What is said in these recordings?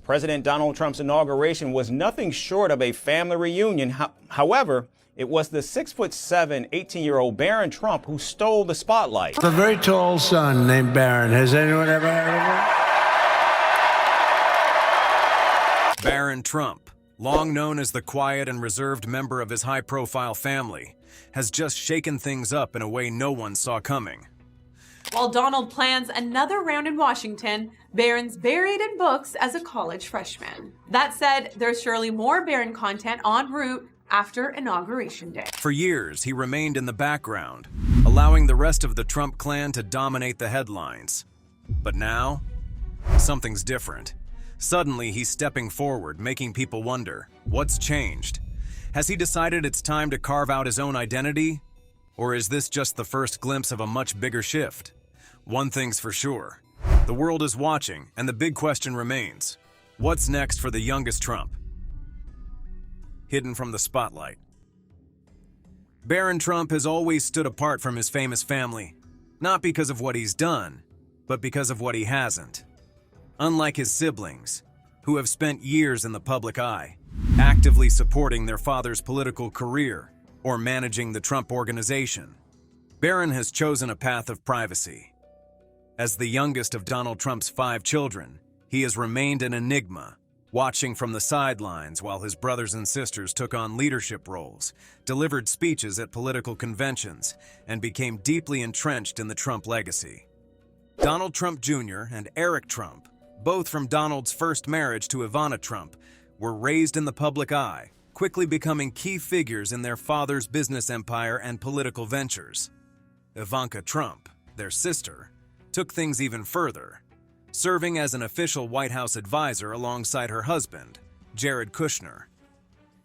President Donald Trump's inauguration was nothing short of a family reunion. However, it was the 6'7", 18-year-old Barron Trump who stole the spotlight. A very tall son named Barron. Has anyone ever heard of him? Barron Trump, long known as the quiet and reserved member of his high-profile family, has just shaken things up in a way no one saw coming. While Donald plans another round in Washington, Barron's buried in books as a college freshman. That said, there's surely more Barron content en route after Inauguration Day. For years, he remained in the background, allowing the rest of the Trump clan to dominate the headlines. But now, something's different. Suddenly, he's stepping forward, making people wonder, what's changed? Has he decided it's time to carve out his own identity? Or is this just the first glimpse of a much bigger shift? One thing's for sure, the world is watching, and the big question remains, what's next for the youngest Trump? Hidden from the spotlight. Barron Trump has always stood apart from his famous family, not because of what he's done, but because of what he hasn't. Unlike his siblings, who have spent years in the public eye, actively supporting their father's political career or managing the Trump organization, Barron has chosen a path of privacy. As the youngest of Donald Trump's 5 children, he has remained an enigma, watching from the sidelines while his brothers and sisters took on leadership roles, delivered speeches at political conventions, and became deeply entrenched in the Trump legacy. Donald Trump Jr. and Eric Trump, both from Donald's first marriage to Ivana Trump, were raised in the public eye, quickly becoming key figures in their father's business empire and political ventures. Ivanka Trump, their sister, took things even further, serving as an official White House advisor alongside her husband, Jared Kushner.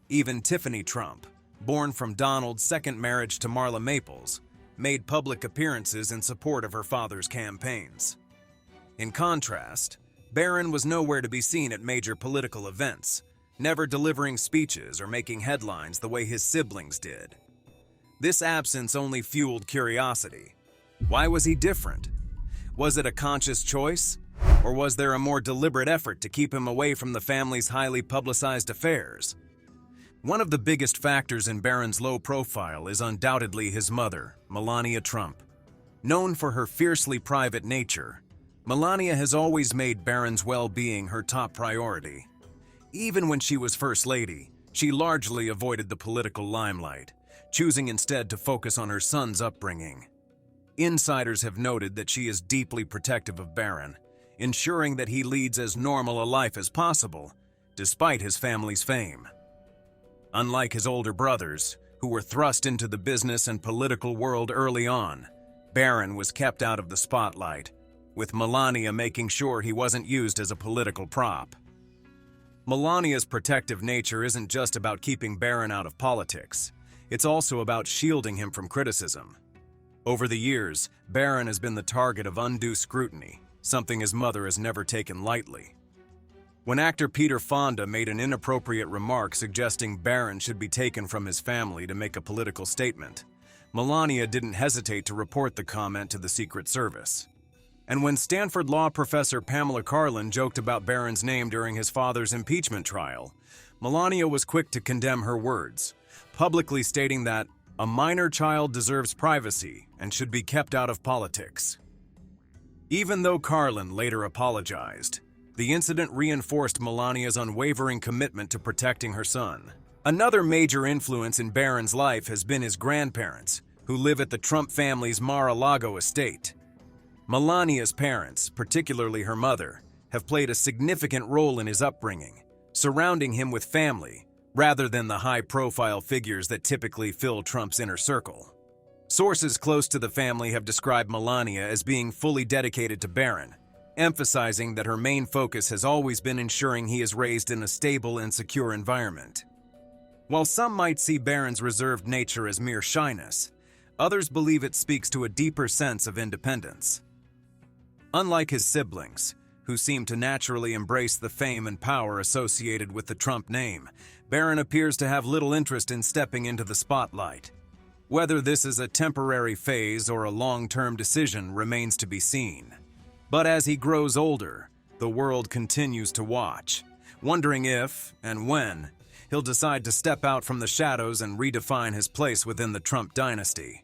Even Tiffany Trump, born from Donald's second marriage to Marla Maples, made public appearances in support of her father's campaigns. In contrast, Barron was nowhere to be seen at major political events, never delivering speeches or making headlines the way his siblings did. This absence only fueled curiosity. Why was he different? Was it a conscious choice? Or was there a more deliberate effort to keep him away from the family's highly publicized affairs? One of the biggest factors in Barron's low profile is undoubtedly his mother, Melania Trump. Known for her fiercely private nature, Melania has always made Barron's well-being her top priority. Even when she was First Lady, she largely avoided the political limelight, choosing instead to focus on her son's upbringing. Insiders have noted that she is deeply protective of Barron, ensuring that he leads as normal a life as possible, despite his family's fame. Unlike his older brothers, who were thrust into the business and political world early on, Barron was kept out of the spotlight, with Melania making sure he wasn't used as a political prop. Melania's protective nature isn't just about keeping Barron out of politics, it's also about shielding him from criticism. Over the years, Barron has been the target of undue scrutiny, something his mother has never taken lightly. When actor Peter Fonda made an inappropriate remark suggesting Barron should be taken from his family to make a political statement, Melania didn't hesitate to report the comment to the Secret Service. And when Stanford law professor Pamela Karlan joked about Barron's name during his father's impeachment trial, Melania was quick to condemn her words, publicly stating that a minor child deserves privacy and should be kept out of politics. Even though Karlan later apologized, the incident reinforced Melania's unwavering commitment to protecting her son. Another major influence in Barron's life has been his grandparents, who live at the Trump family's Mar-a-Lago estate. Melania's parents, particularly her mother, have played a significant role in his upbringing, surrounding him with family, rather than the high-profile figures that typically fill Trump's inner circle. Sources close to the family have described Melania as being fully dedicated to Barron, emphasizing that her main focus has always been ensuring he is raised in a stable and secure environment. While some might see Barron's reserved nature as mere shyness, others believe it speaks to a deeper sense of independence. Unlike his siblings, who seem to naturally embrace the fame and power associated with the Trump name, Barron appears to have little interest in stepping into the spotlight. Whether this is a temporary phase or a long-term decision remains to be seen. But as he grows older, the world continues to watch, wondering if and when he'll decide to step out from the shadows and redefine his place within the Trump dynasty.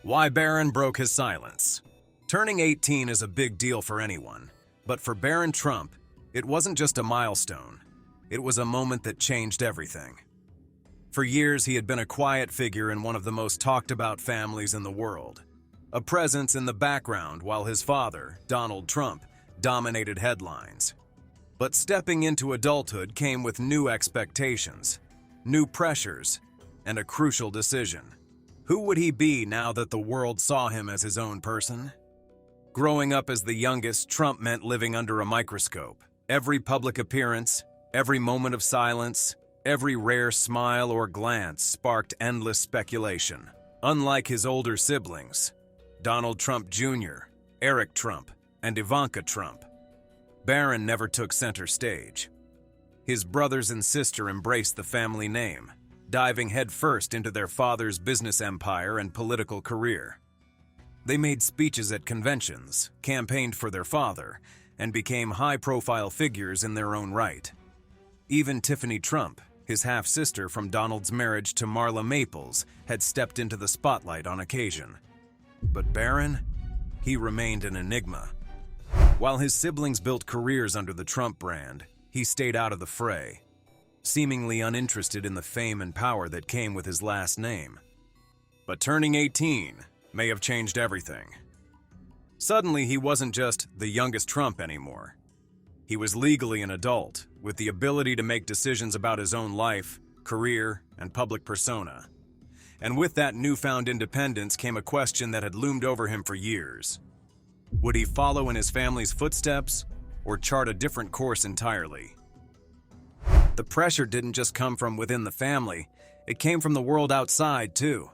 Why Barron broke his silence. Turning 18 is a big deal for anyone, but for Barron Trump, it wasn't just a milestone. It was a moment that changed everything. For years, he had been a quiet figure in one of the most talked about families in the world, a presence in the background while his father, Donald Trump, dominated headlines. But stepping into adulthood came with new expectations, new pressures, and a crucial decision. Who would he be now that the world saw him as his own person? Growing up as the youngest, Trump meant living under a microscope. Every public appearance, every moment of silence, every rare smile or glance sparked endless speculation. Unlike his older siblings, Donald Trump Jr., Eric Trump, and Ivanka Trump, Barron never took center stage. His brothers and sister embraced the family name, diving headfirst into their father's business empire and political career. They made speeches at conventions, campaigned for their father, and became high-profile figures in their own right. Even Tiffany Trump, his half-sister from Donald's marriage to Marla Maples, had stepped into the spotlight on occasion. But Barron, he remained an enigma. While his siblings built careers under the Trump brand, he stayed out of the fray, seemingly uninterested in the fame and power that came with his last name. But turning 18 may have changed everything. Suddenly, he wasn't just the youngest Trump anymore. He was legally an adult, with the ability to make decisions about his own life, career, and public persona. And with that newfound independence came a question that had loomed over him for years. Would he follow in his family's footsteps, or chart a different course entirely? The pressure didn't just come from within the family, it came from the world outside, too.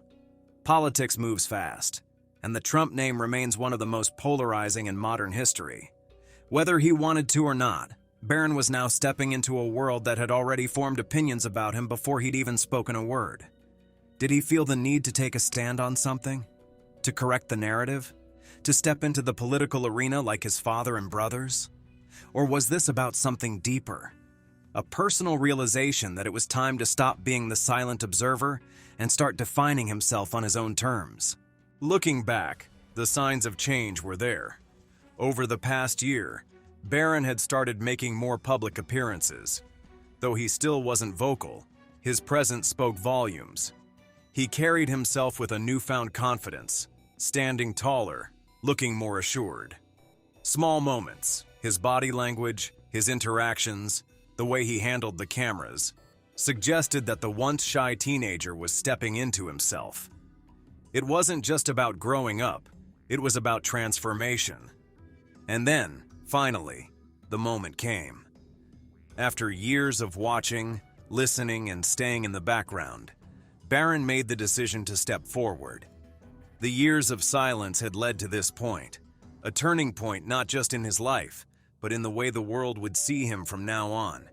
Politics moves fast, and the Trump name remains one of the most polarizing in modern history. Whether he wanted to or not, Barron was now stepping into a world that had already formed opinions about him before he'd even spoken a word. Did he feel the need to take a stand on something? To correct the narrative? To step into the political arena like his father and brothers? Or was this about something deeper? A personal realization that it was time to stop being the silent observer and start defining himself on his own terms. Looking back, the signs of change were there. Over the past year, Barron had started making more public appearances. Though he still wasn't vocal, his presence spoke volumes. He carried himself with a newfound confidence, standing taller, looking more assured. Small moments, his body language, his interactions, the way he handled the cameras, suggested that the once shy teenager was stepping into himself. It wasn't just about growing up, it was about transformation. And then, finally, the moment came. After years of watching, listening, and staying in the background, Barron made the decision to step forward. The years of silence had led to this point, a turning point not just in his life, but in the way the world would see him from now on.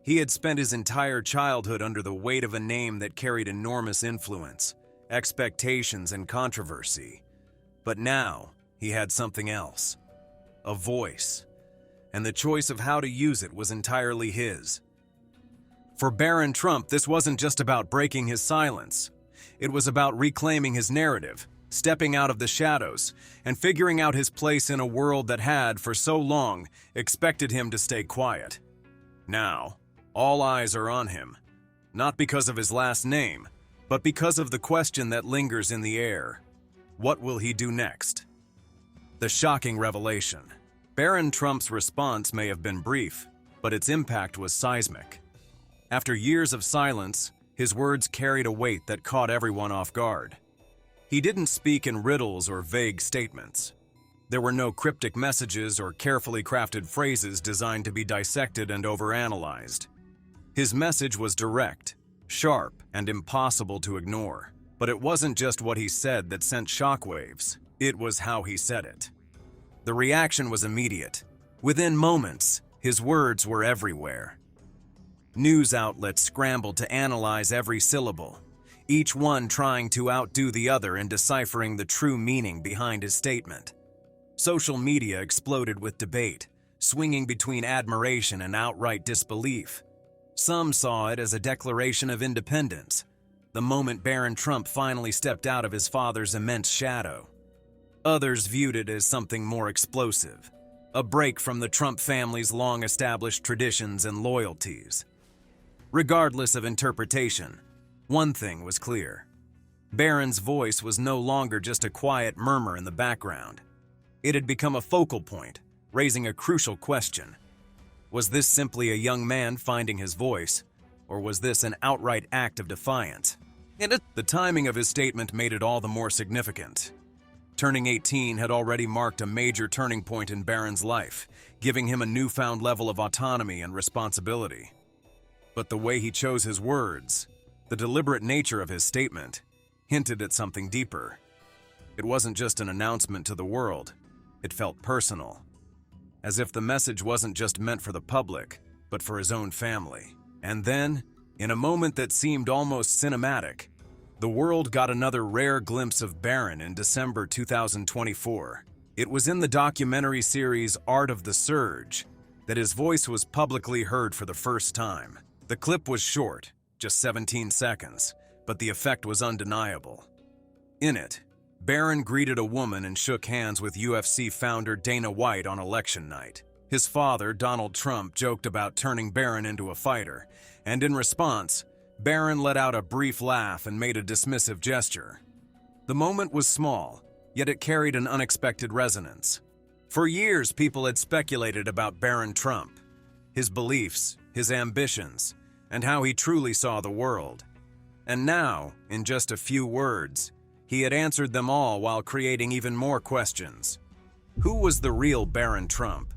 He had spent his entire childhood under the weight of a name that carried enormous influence, expectations, and controversy. But now, he had something else. A voice. And the choice of how to use it was entirely his. For Barron Trump, this wasn't just about breaking his silence. It was about reclaiming his narrative, stepping out of the shadows, and figuring out his place in a world that had, for so long, expected him to stay quiet. Now, all eyes are on him, not because of his last name, but because of the question that lingers in the air. What will he do next? The shocking revelation. Barron Trump's response may have been brief, but its impact was seismic. After years of silence, his words carried a weight that caught everyone off guard. He didn't speak in riddles or vague statements. There were no cryptic messages or carefully crafted phrases designed to be dissected and overanalyzed. His message was direct, sharp, and impossible to ignore. But it wasn't just what he said that sent shockwaves, it was how he said it. The reaction was immediate. Within moments, his words were everywhere. News outlets scrambled to analyze every syllable, each one trying to outdo the other in deciphering the true meaning behind his statement. Social media exploded with debate, swinging between admiration and outright disbelief. Some saw it as a declaration of independence, the moment Barron Trump finally stepped out of his father's immense shadow. Others viewed it as something more explosive, a break from the Trump family's long-established traditions and loyalties. Regardless of interpretation, one thing was clear. Barron's voice was no longer just a quiet murmur in the background. It had become a focal point, raising a crucial question. Was this simply a young man finding his voice, or was this an outright act of defiance? The timing of his statement made it all the more significant. Turning 18 had already marked a major turning point in Barron's life, giving him a newfound level of autonomy and responsibility. But the way he chose his words, the deliberate nature of his statement, hinted at something deeper. It wasn't just an announcement to the world, it felt personal. As if the message wasn't just meant for the public, but for his own family. And then, in a moment that seemed almost cinematic, the world got another rare glimpse of Barron in December 2024. It was in the documentary series Art of the Surge that his voice was publicly heard for the first time. The clip was short, just 17 seconds, but the effect was undeniable. In it, Barron greeted a woman and shook hands with UFC founder Dana White on election night. His father, Donald Trump, joked about turning Barron into a fighter, and in response, Barron let out a brief laugh and made a dismissive gesture. The moment was small, yet it carried an unexpected resonance. For years, people had speculated about Barron Trump, his beliefs, his ambitions, and how he truly saw the world. And now, in just a few words, he had answered them all while creating even more questions. Who was the real Barron Trump?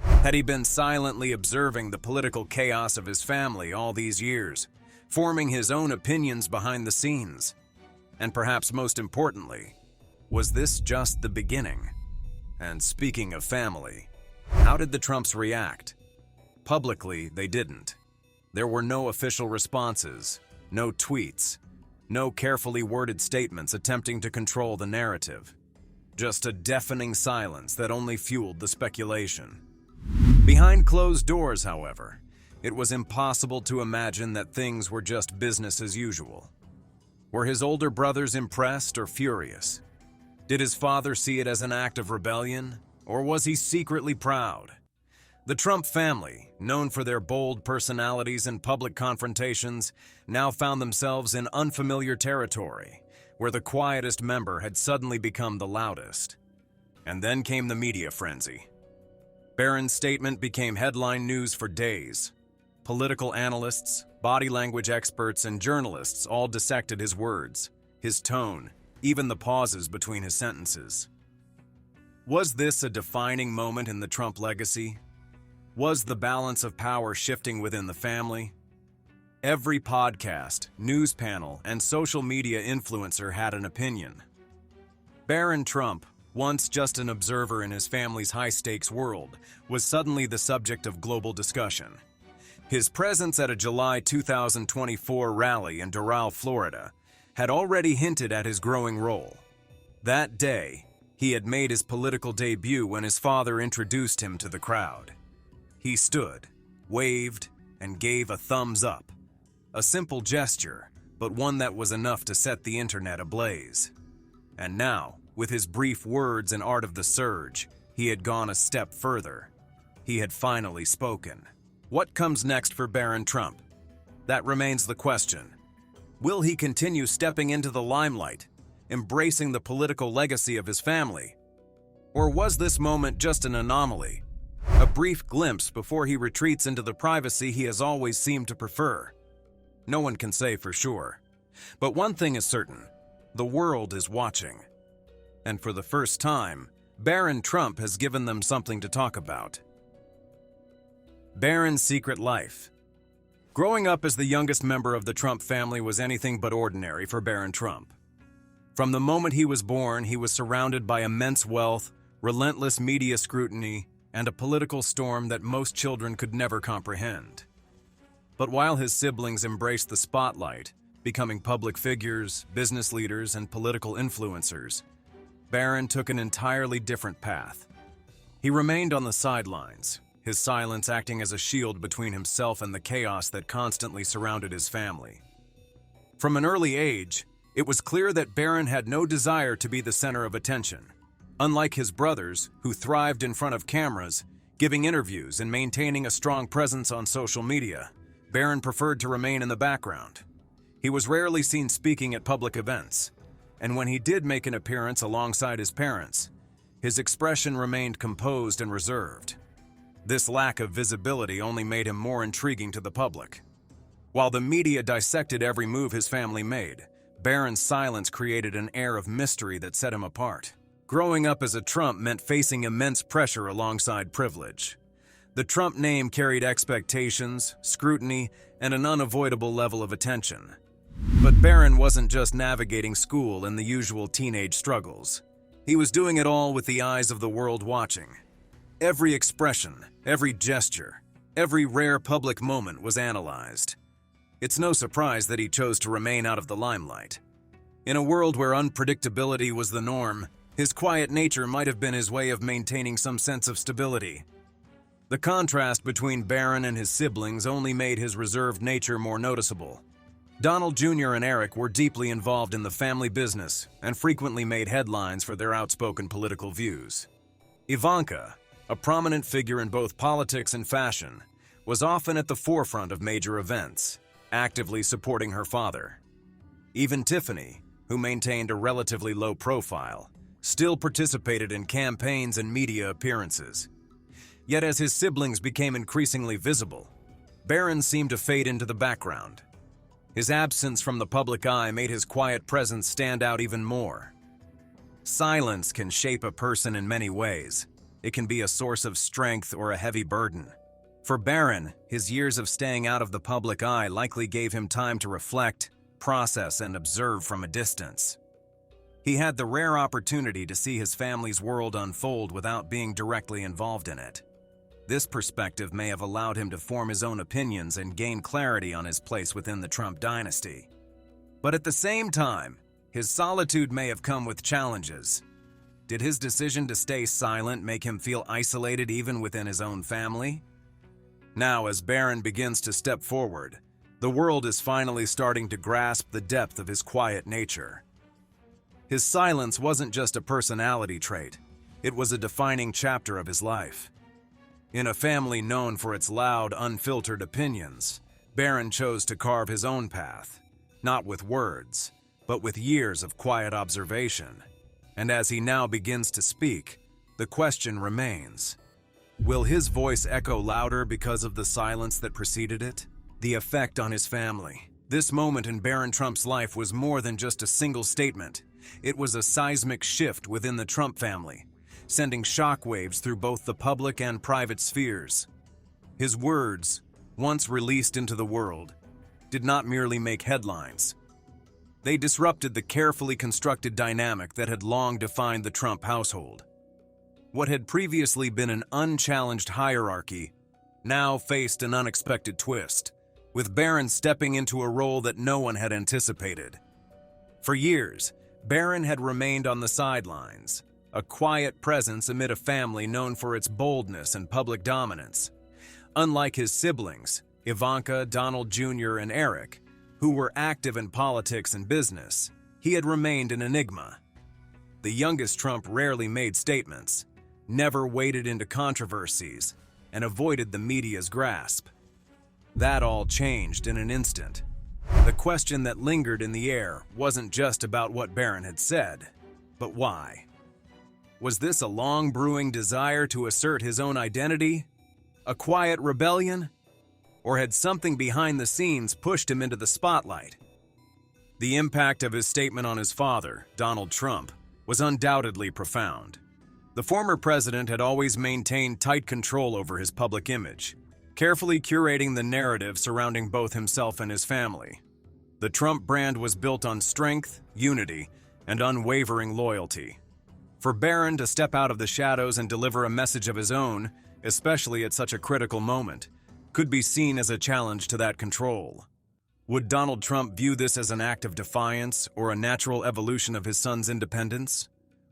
Had he been silently observing the political chaos of his family all these years, forming his own opinions behind the scenes? And perhaps most importantly, was this just the beginning? And speaking of family, how did the Trumps react? Publicly, they didn't. There were no official responses, no tweets, no carefully worded statements attempting to control the narrative. Just a deafening silence that only fueled the speculation. Behind closed doors, however, it was impossible to imagine that things were just business as usual. Were his older brothers impressed or furious? Did his father see it as an act of rebellion, or was he secretly proud? The Trump family, known for their bold personalities and public confrontations, now found themselves in unfamiliar territory, where the quietest member had suddenly become the loudest. And then came the media frenzy. Barron's statement became headline news for days. Political analysts, body language experts, and journalists all dissected his words, his tone, even the pauses between his sentences. Was this a defining moment in the Trump legacy? Was the balance of power shifting within the family? Every podcast, news panel, and social media influencer had an opinion. Barron Trump, once just an observer in his family's high-stakes world, was suddenly the subject of global discussion. His presence at a July 2024 rally in Doral, Florida, had already hinted at his growing role. That day, he had made his political debut when his father introduced him to the crowd. He stood, waved, and gave a thumbs up. A simple gesture, but one that was enough to set the internet ablaze. And now, with his brief words in Art of the Surge, he had gone a step further. He had finally spoken. What comes next for Barron Trump? That remains the question. Will he continue stepping into the limelight, embracing the political legacy of his family? Or was this moment just an anomaly? A brief glimpse before he retreats into the privacy he has always seemed to prefer? No one can say for sure. But one thing is certain, the world is watching. And for the first time, Barron Trump has given them something to talk about. Barron's secret life. Growing up as the youngest member of the Trump family was anything but ordinary for Barron Trump. From the moment he was born, he was surrounded by immense wealth, relentless media scrutiny, and a political storm that most children could never comprehend. But while his siblings embraced the spotlight, becoming public figures, business leaders, and political influencers, Barron took an entirely different path. He remained on the sidelines, his silence acting as a shield between himself and the chaos that constantly surrounded his family. From an early age, it was clear that Barron had no desire to be the center of attention. Unlike his brothers, who thrived in front of cameras, giving interviews and maintaining a strong presence on social media, Barron preferred to remain in the background. He was rarely seen speaking at public events, and when he did make an appearance alongside his parents, his expression remained composed and reserved. This lack of visibility only made him more intriguing to the public. While the media dissected every move his family made, Barron's silence created an air of mystery that set him apart. Growing up as a Trump meant facing immense pressure alongside privilege. The Trump name carried expectations, scrutiny, and an unavoidable level of attention. But Barron wasn't just navigating school and the usual teenage struggles. He was doing it all with the eyes of the world watching. Every expression, every gesture, every rare public moment was analyzed. It's no surprise that he chose to remain out of the limelight. In a world where unpredictability was the norm, his quiet nature might have been his way of maintaining some sense of stability. The contrast between Barron and his siblings only made his reserved nature more noticeable. Donald Jr. and Eric were deeply involved in the family business and frequently made headlines for their outspoken political views. Ivanka, a prominent figure in both politics and fashion, was often at the forefront of major events, actively supporting her father. Even Tiffany, who maintained a relatively low profile, still participated in campaigns and media appearances. Yet as his siblings became increasingly visible, Barron seemed to fade into the background. His absence from the public eye made his quiet presence stand out even more. Silence can shape a person in many ways. It can be a source of strength or a heavy burden. For Barron, his years of staying out of the public eye likely gave him time to reflect, process, and observe from a distance. He had the rare opportunity to see his family's world unfold without being directly involved in it. This perspective may have allowed him to form his own opinions and gain clarity on his place within the Trump dynasty. But at the same time, his solitude may have come with challenges. Did his decision to stay silent make him feel isolated even within his own family? Now, as Barron begins to step forward, the world is finally starting to grasp the depth of his quiet nature. His silence wasn't just a personality trait, it was a defining chapter of his life. In a family known for its loud, unfiltered opinions, Barron chose to carve his own path, not with words, but with years of quiet observation. And as he now begins to speak, the question remains: will his voice echo louder because of the silence that preceded it? The effect on his family. This moment in Barron Trump's life was more than just a single statement. It was a seismic shift within the Trump family, sending shockwaves through both the public and private spheres. His words, once released into the world, did not merely make headlines. They disrupted the carefully constructed dynamic that had long defined the Trump household. What had previously been an unchallenged hierarchy now faced an unexpected twist, with Barron stepping into a role that no one had anticipated. For years, Barron had remained on the sidelines, a quiet presence amid a family known for its boldness and public dominance. Unlike his siblings, Ivanka, Donald Jr., and Eric, who were active in politics and business, he had remained an enigma. The youngest Trump rarely made statements, never waded into controversies, and avoided the media's grasp. That all changed in an instant. The question that lingered in the air wasn't just about what Barron had said, but why. Was this a long-brewing desire to assert his own identity? A quiet rebellion? Or had something behind the scenes pushed him into the spotlight? The impact of his statement on his father, Donald Trump, was undoubtedly profound. The former president had always maintained tight control over his public image, carefully curating the narrative surrounding both himself and his family. The Trump brand was built on strength, unity, and unwavering loyalty. For Barron to step out of the shadows and deliver a message of his own, especially at such a critical moment, could be seen as a challenge to that control. Would Donald Trump view this as an act of defiance or a natural evolution of his son's independence?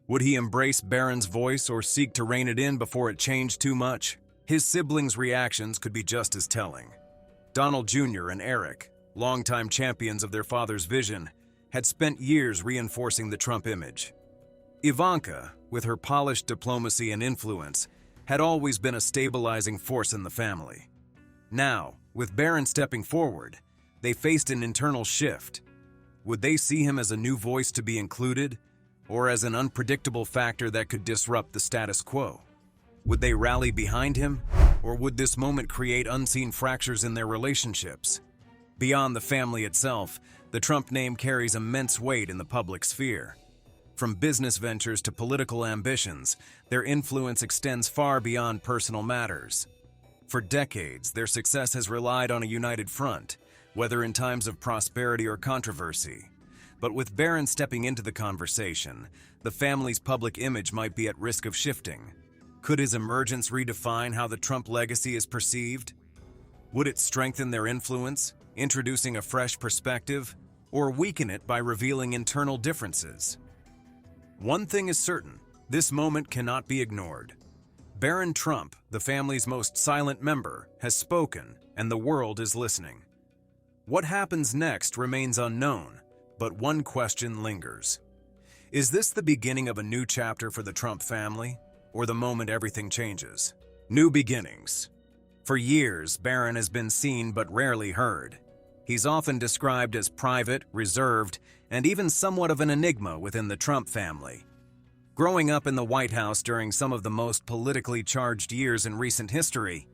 Would he embrace Barron's voice or seek to rein it in before it changed too much? His siblings' reactions could be just as telling. Donald Jr. and Eric, longtime champions of their father's vision, had spent years reinforcing the Trump image. Ivanka, with her polished diplomacy and influence, had always been a stabilizing force in the family. Now, with Barron stepping forward, they faced an internal shift. Would they see him as a new voice to be included, or as an unpredictable factor that could disrupt the status quo? Would they rally behind him, or would this moment create unseen fractures in their relationships? Beyond the family itself, the Trump name carries immense weight in the public sphere. From business ventures to political ambitions, their influence extends far beyond personal matters. For decades, their success has relied on a united front, whether in times of prosperity or controversy. But with Barron stepping into the conversation, the family's public image might be at risk of shifting. Could his emergence redefine how the Trump legacy is perceived? Would it strengthen their influence, introducing a fresh perspective, or weaken it by revealing internal differences? One thing is certain, this moment cannot be ignored. Barron Trump, the family's most silent member, has spoken, and the world is listening. What happens next remains unknown, but one question lingers. Is this the beginning of a new chapter for the Trump family, or the moment everything changes? New beginnings. For years, Barron has been seen but rarely heard. He's often described as private, reserved, and even somewhat of an enigma within the Trump family. Growing up in the White House during some of the most politically charged years in recent history,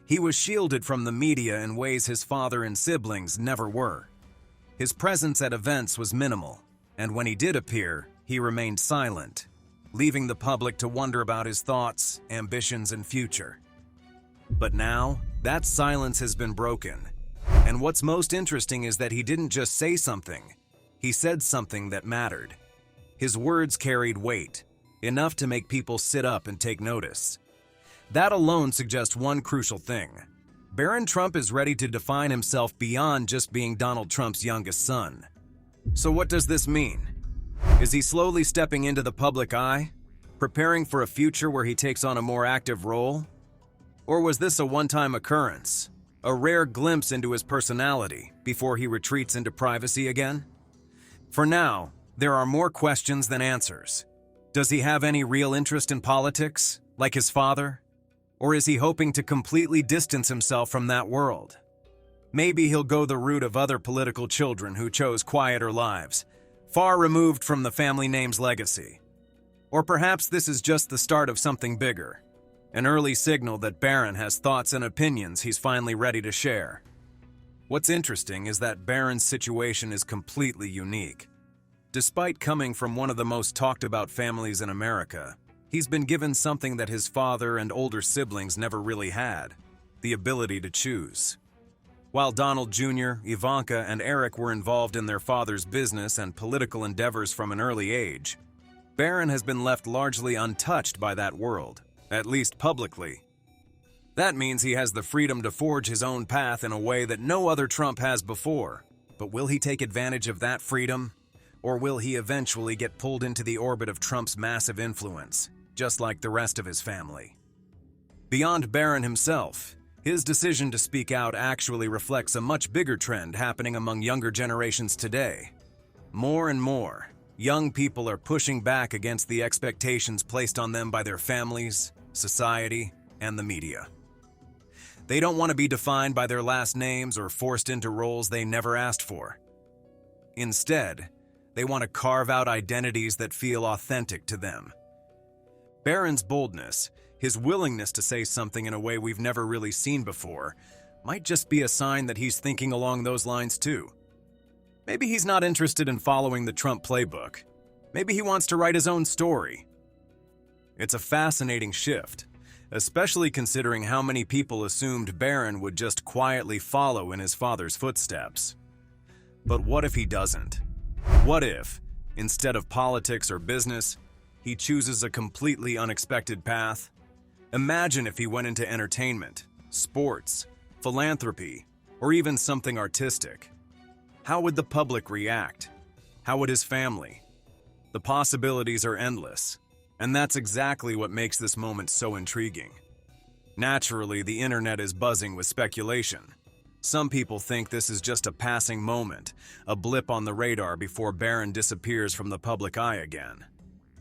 he was shielded from the media in ways his father and siblings never were. His presence at events was minimal, and when he did appear, he remained silent, leaving the public to wonder about his thoughts, ambitions, and future. But now, that silence has been broken, and what's most interesting is that he didn't just say something, he said something that mattered. His words carried weight, enough to make people sit up and take notice. That alone suggests one crucial thing. Barron Trump is ready to define himself beyond just being Donald Trump's youngest son. So what does this mean? Is he slowly stepping into the public eye, preparing for a future where he takes on a more active role? Or was this a one-time occurrence, a rare glimpse into his personality before he retreats into privacy again? For now, there are more questions than answers. Does he have any real interest in politics, like his father? Or is he hoping to completely distance himself from that world? Maybe he'll go the route of other political children who chose quieter lives, far removed from the family name's legacy. Or perhaps this is just the start of something bigger, an early signal that Barron has thoughts and opinions he's finally ready to share. What's interesting is that Barron's situation is completely unique. Despite coming from one of the most talked about families in America, he's been given something that his father and older siblings never really had: the ability to choose. While Donald Jr., Ivanka, and Eric were involved in their father's business and political endeavors from an early age, Barron has been left largely untouched by that world, at least publicly. That means he has the freedom to forge his own path in a way that no other Trump has before. But will he take advantage of that freedom? Or will he eventually get pulled into the orbit of Trump's massive influence, just like the rest of his family? Beyond Barron himself, his decision to speak out actually reflects a much bigger trend happening among younger generations today. More and more, young people are pushing back against the expectations placed on them by their families, society, and the media. They don't want to be defined by their last names or forced into roles they never asked for. Instead, they want to carve out identities that feel authentic to them. Barron's boldness, his willingness to say something in a way we've never really seen before, might just be a sign that he's thinking along those lines too. Maybe he's not interested in following the Trump playbook. Maybe he wants to write his own story. It's a fascinating shift, especially considering how many people assumed Barron would just quietly follow in his father's footsteps. But what if he doesn't? What if, instead of politics or business, he chooses a completely unexpected path? Imagine if he went into entertainment, sports, philanthropy, or even something artistic. How would the public react? How would his family? The The possibilities are endless, and that's exactly what makes this moment so intriguing. Naturally, the internet is buzzing with speculation. Some people think this is just a passing moment, a blip on the radar before Barron disappears from the public eye again.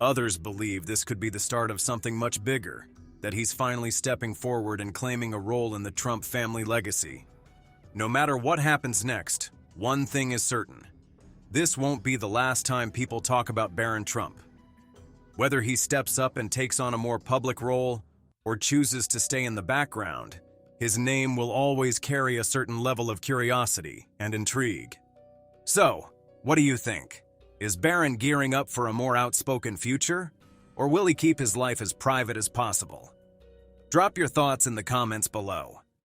Others believe this could be the start of something much bigger, that he's finally stepping forward and claiming a role in the Trump family legacy. No matter what happens next, one thing is certain. This won't be the last time people talk about Barron Trump. Whether he steps up and takes on a more public role or chooses to stay in the background, his name will always carry a certain level of curiosity and intrigue. So, what do you think? Is Barron gearing up for a more outspoken future? Or will he keep his life as private as possible? Drop your thoughts in the comments below.